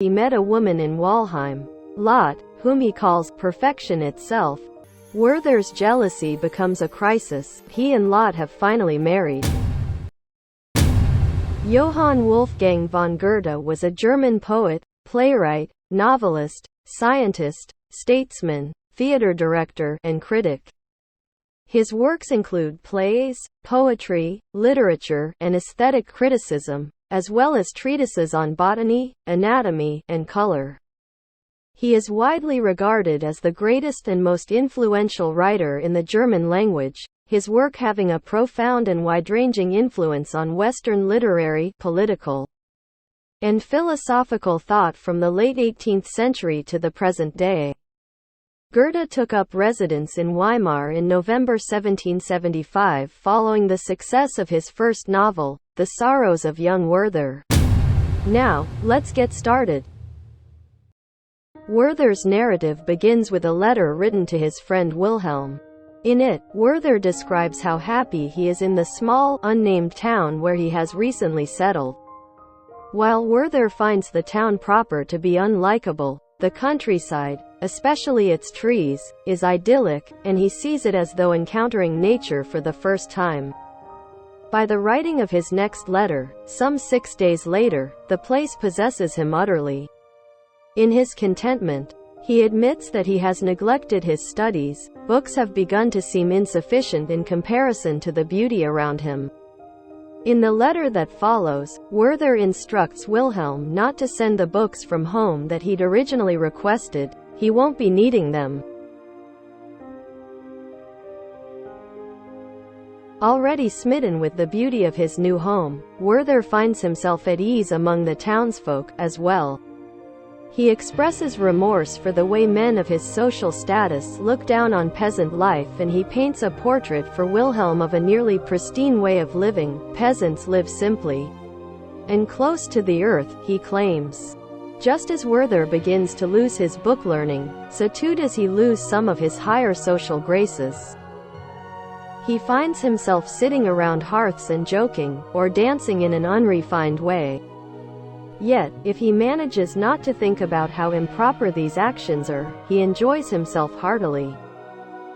He met a woman in Walheim, Lotte, whom he calls perfection itself. Werther's jealousy becomes a crisis. He and Lotte have finally married. Johann Wolfgang von Goethe was a German poet, playwright, novelist, scientist, statesman, theater director, and critic. His works include plays, poetry, literature, and aesthetic criticism, as well as treatises on botany, anatomy, and color. He is widely regarded as the greatest and most influential writer in the German language, his work having a profound and wide-ranging influence on Western literary, political, and philosophical thought from the late 18th century to the present day. Goethe took up residence in Weimar in November 1775 following the success of his first novel, The Sorrows of Young Werther. Now, let's get started. Werther's narrative begins with a letter written to his friend Wilhelm. In it, Werther describes how happy he is in the small, unnamed town where he has recently settled. While Werther finds the town proper to be unlikable, the countryside, especially its trees, is idyllic, and he sees it as though encountering nature for the first time. By the writing of his next letter, some 6 days later, the place possesses him utterly. In his contentment, he admits that he has neglected his studies. Books have begun to seem insufficient in comparison to the beauty around him. In the letter that follows, Werther instructs Wilhelm not to send the books from home that he'd originally requested. He won't be needing them. Already smitten with the beauty of his new home, Werther finds himself at ease among the townsfolk, as well. He expresses remorse for the way men of his social status look down on peasant life, and he paints a portrait for Wilhelm of a nearly pristine way of living. Peasants live simply and close to the earth, he claims. Just as Werther begins to lose his book learning, so too does he lose some of his higher social graces. He finds himself sitting around hearths and joking, or dancing in an unrefined way. Yet, if he manages not to think about how improper these actions are, he enjoys himself heartily.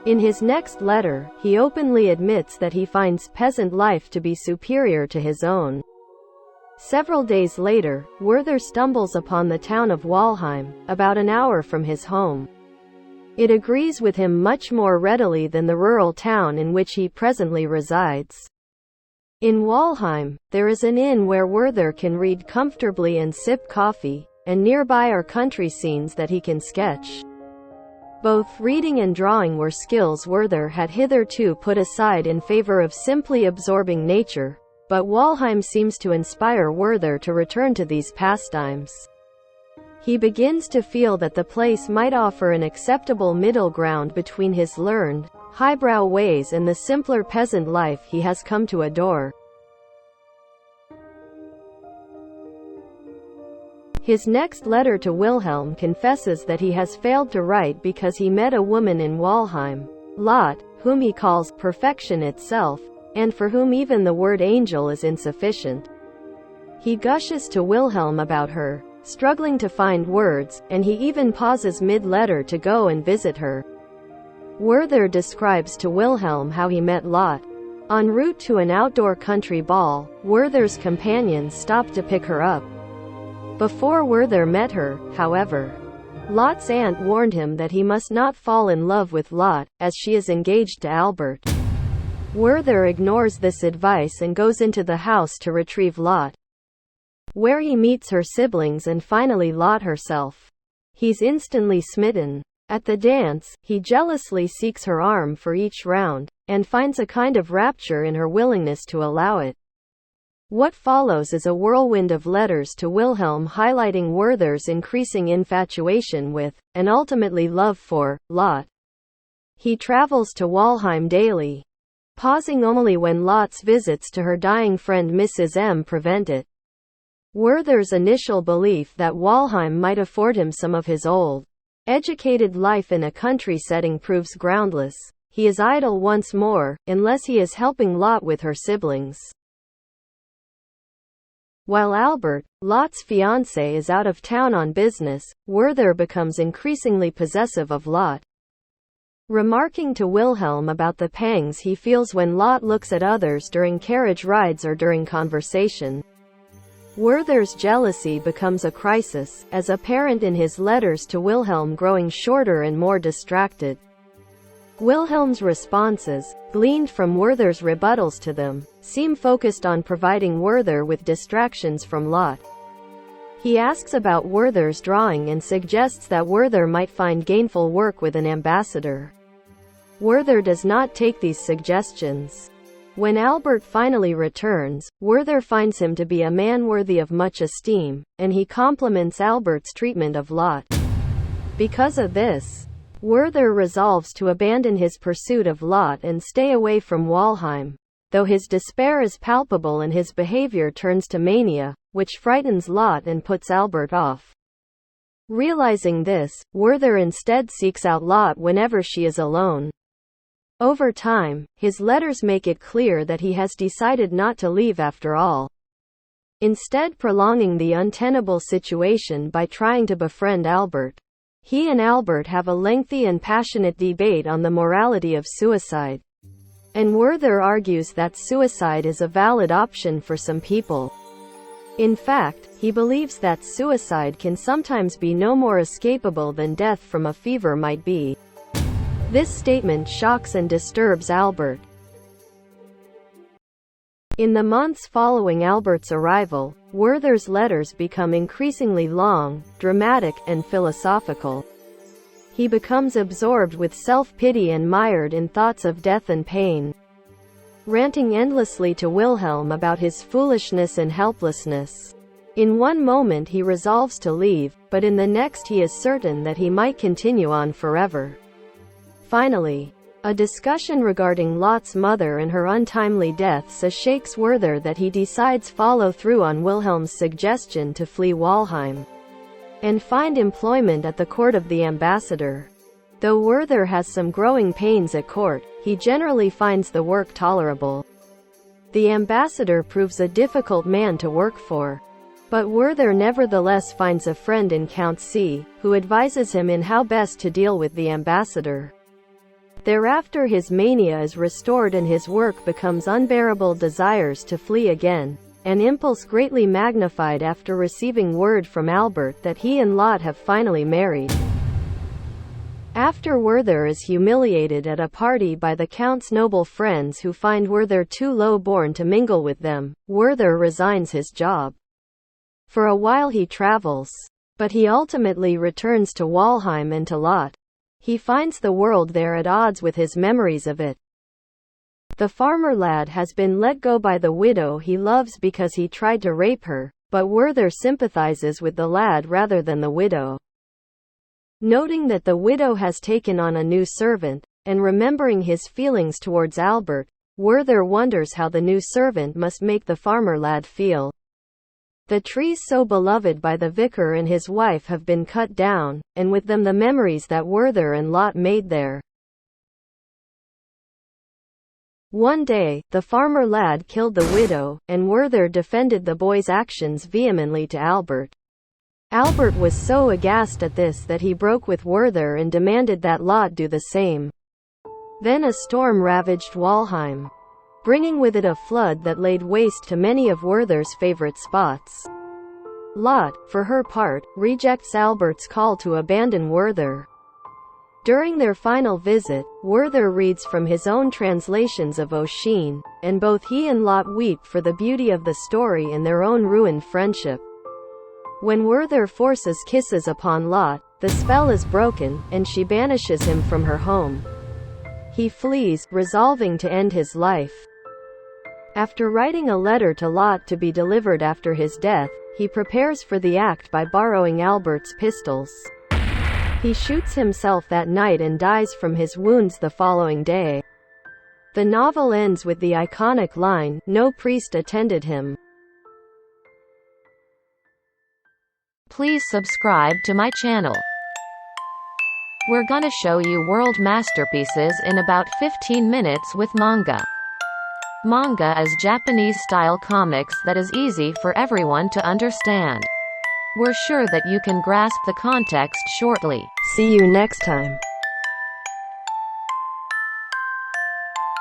In his next letter, he openly admits that he finds peasant life to be superior to his own. Several days later, Werther stumbles upon the town of Walheim, about an hour from his home. It agrees with him much more readily than the rural town in which he presently resides. In Walheim, there is an inn where Werther can read comfortably and sip coffee, and nearby are country scenes that he can sketch. Both reading and drawing were skills Werther had hitherto put aside in favor of simply absorbing nature, but Walheim seems to inspire Werther to return to these pastimes. He begins to feel that the place might offer an acceptable middle ground between his learned, highbrow ways and the simpler peasant life he has come to adore. His next letter to Wilhelm confesses that he has failed to write because he met a woman in Walheim, Lotte, whom he calls perfection itself, and for whom even the word angel is insufficient. He gushes to Wilhelm about her, struggling to find words, and he even pauses mid-letter to go and visit her. Werther describes to Wilhelm how he met Lotte. En route to an outdoor country ball, Werther's companions stopped to pick her up. Before Werther met her, however, Lotte's aunt warned him that he must not fall in love with Lotte, as she is engaged to Albert. Werther ignores this advice and goes into the house to retrieve Lotte, where he meets her siblings and finally Lotte herself. He's instantly smitten. At the dance, he jealously seeks her arm for each round, and finds a kind of rapture in her willingness to allow it. What follows is a whirlwind of letters to Wilhelm highlighting Werther's increasing infatuation with, and ultimately love for, Lotte. He travels to Walheim daily, pausing only when Lotte's visits to her dying friend Mrs. M prevent it. Werther's initial belief that Walheim might afford him some of his old, educated life in a country setting proves groundless. He is idle once more, unless he is helping Lotte with her siblings. While Albert, Lotte's fiancé, is out of town on business, Werther becomes increasingly possessive of Lotte. Remarking to Wilhelm about the pangs he feels when Lotte looks at others during carriage rides or during conversation. Werther's jealousy becomes a crisis, as apparent in his letters to Wilhelm growing shorter and more distracted. Wilhelm's responses, gleaned from Werther's rebuttals to them, seem focused on providing Werther with distractions from Lotte. He asks about Werther's drawing and suggests that Werther might find gainful work with an ambassador. Werther does not take these suggestions. When Albert finally returns, Werther finds him to be a man worthy of much esteem, and he compliments Albert's treatment of Lotte. Because of this, Werther resolves to abandon his pursuit of Lotte and stay away from Walheim, though his despair is palpable and his behavior turns to mania, which frightens Lotte and puts Albert off. Realizing this, Werther instead seeks out Lotte whenever she is alone. Over time, his letters make it clear that he has decided not to leave after all, instead prolonging the untenable situation by trying to befriend Albert. He and Albert have a lengthy and passionate debate on the morality of suicide, and Werther argues that suicide is a valid option for some people. In fact, he believes that suicide can sometimes be no more escapable than death from a fever might be. This statement shocks and disturbs Albert. In the months following Albert's arrival, Werther's letters become increasingly long, dramatic, and philosophical. He becomes absorbed with self-pity and mired in thoughts of death and pain, ranting endlessly to Wilhelm about his foolishness and helplessness. In one moment he resolves to leave, but in the next he is certain that he might continue on forever. Finally, a discussion regarding Lotte's mother and her untimely death so shakes Werther that he decides follow through on Wilhelm's suggestion to flee Walheim and find employment at the court of the ambassador. Though Werther has some growing pains at court, he generally finds the work tolerable. The ambassador proves a difficult man to work for, but Werther nevertheless finds a friend in Count C, who advises him in how best to deal with the ambassador. Thereafter his mania is restored and his work becomes unbearable desires to flee again, an impulse greatly magnified after receiving word from Albert that he and Lotte have finally married. After Werther is humiliated at a party by the Count's noble friends who find Werther too low-born to mingle with them, Werther resigns his job. For a while he travels, but he ultimately returns to Walheim and to Lotte. He finds the world there at odds with his memories of it. The farmer lad has been let go by the widow he loves because he tried to rape her, but Werther sympathizes with the lad rather than the widow. Noting that the widow has taken on a new servant, and remembering his feelings towards Albert, Werther wonders how the new servant must make the farmer lad feel. The trees so beloved by the vicar and his wife have been cut down, and with them the memories that Werther and Lotte made there. One day, the farmer lad killed the widow, and Werther defended the boy's actions vehemently to Albert. Albert was so aghast at this that he broke with Werther and demanded that Lotte do the same. Then a storm ravaged Walheim, bringing with it a flood that laid waste to many of Werther's favorite spots. Lotte, for her part, rejects Albert's call to abandon Werther. During their final visit, Werther reads from his own translations of Ossian, and both he and Lotte weep for the beauty of the story and their own ruined friendship. When Werther forces kisses upon Lotte, the spell is broken, and she banishes him from her home. He flees, resolving to end his life. After writing a letter to Lotte to be delivered after his death, he prepares for the act by borrowing Albert's pistols. He shoots himself that night and dies from his wounds the following day. The novel ends with the iconic line, "No priest attended him." Please subscribe to my channel. We're gonna show you world masterpieces in about 15 minutes with manga. Manga is Japanese-style comics that is easy for everyone to understand. We're sure that you can grasp the context shortly. See you next time.